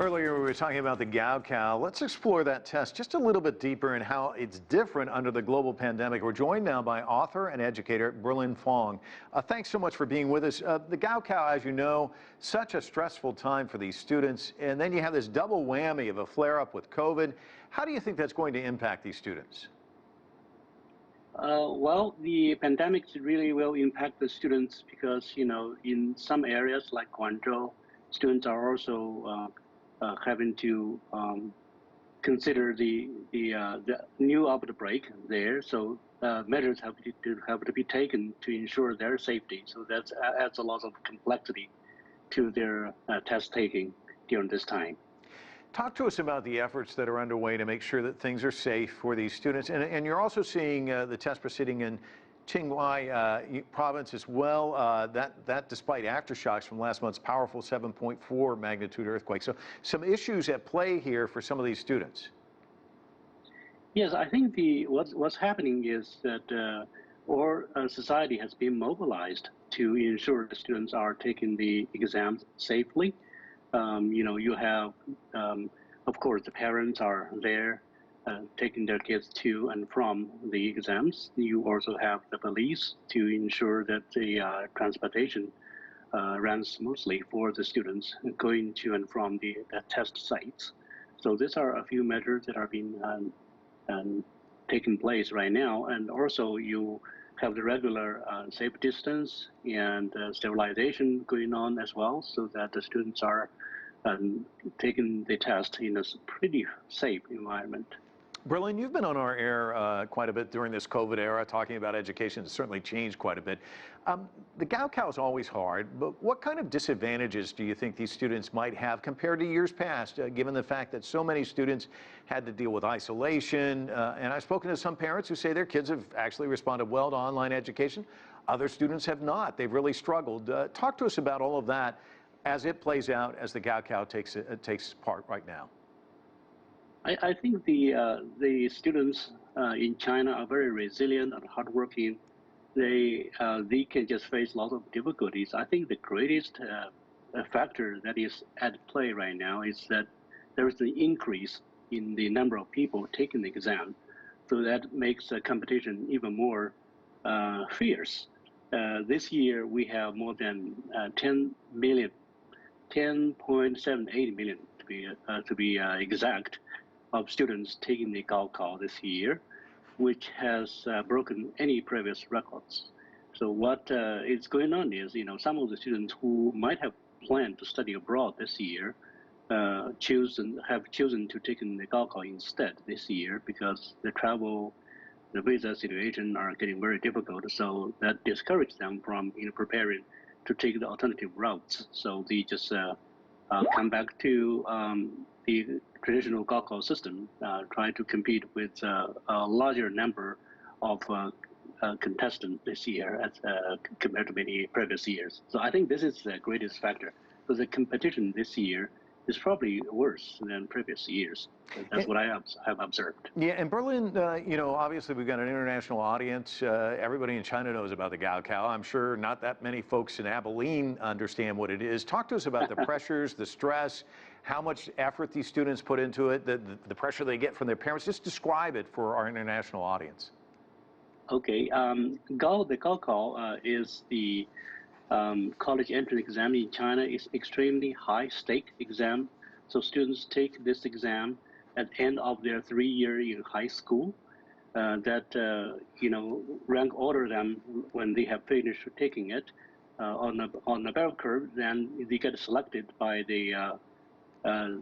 Earlier, we were talking about the Gaokao. Let's explore that test just a little bit deeper and how it's different under the global pandemic. We're joined now by author and educator Berlin Fang. Thanks so much for being with us. The Gaokao, as you know, such a stressful time for these students. And then you have this double whammy of a flare-up with COVID. How do you think that's going to impact these students? Well, the pandemic really will impact the students because, in some areas like Guangzhou, students are also having to consider the new outbreak there. So measures have to be taken to ensure their safety. So that adds a lot of complexity to their test taking during this time. Talk to us about the efforts that are underway to make sure that things are safe for these students. And you're also seeing the test proceeding in Qinghai province as well, that despite aftershocks from last month's powerful 7.4 magnitude earthquake. So some issues at play here for some of these students. Yes, I think what's happening is that our society has been mobilized to ensure the students are taking the exams safely. You have, of course, the parents are there taking their kids to and from the exams. You also have the police to ensure that the transportation runs smoothly for the students going to and from the test sites. So these are a few measures that are being taking place right now. And also you have the regular safe distance and sterilization going on as well, so that the students are taking the test in a pretty safe environment. Berlin, you've been on our air quite a bit during this COVID era, talking about education. It's certainly changed quite a bit. The Gaokao is always hard, but what kind of disadvantages do you think these students might have compared to years past, given the fact that so many students had to deal with isolation? And I've spoken to some parents who say their kids have actually responded well to online education. Other students have not. They've really struggled. Talk to us about all of that as it plays out, as the Gaokao takes part right now. I think the students in China are very resilient and hardworking. They can just face lots of difficulties. I think the greatest factor that is at play right now is that there is an increase in the number of people taking the exam, so that makes the competition even more fierce. This year we have more than 10.78 million to be exact, of students taking the Gaokao this year, which has broken any previous records. So what is going on is, some of the students who might have planned to study abroad this year have chosen to take the Gaokao instead this year because the visa situation are getting very difficult. So that discourages them from preparing to take the alternative routes. So they just come back to the traditional Gaokao system, trying to compete with a larger number of contestants this year as compared to many previous years. So I think this is the greatest factor, because the competition this year is probably worse than previous years. That's what I have observed. Yeah, and Berlin, obviously we've got an international audience. Everybody in China knows about the Gaokao. I'm sure not that many folks in Abilene understand what it is. Talk to us about the pressures, the stress, how much effort these students put into it, the pressure they get from their parents. Just describe it for our international audience. Okay, the Gaokao is the college entrance exam in China. Is extremely high stake exam. So students take this exam at the end of their 3 year in high school. Rank order them when they have finished taking it on the bell curve. Then they get selected by the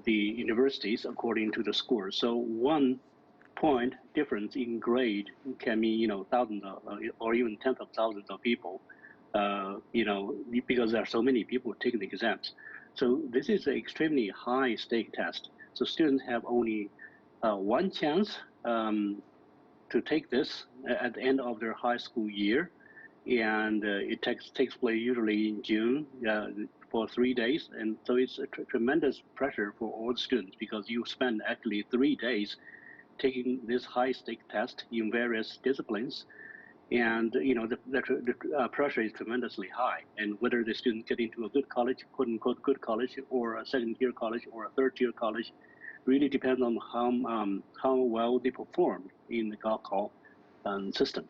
universities according to the score. So 1 point difference in grade can mean thousands or even tens of thousands of people. Because there are so many people taking the exams. So this is an extremely high stake test. So students have only one chance to take this at the end of their high school year. And it takes place usually in June for 3 days. And so it's a tremendous pressure for all the students, because you spend actually 3 days taking this high stake test in various disciplines. And the pressure is tremendously high. And whether the student get into a good college, quote unquote good college, or a second-tier college or a third-tier college, really depends on how well they perform in the Gaokao system.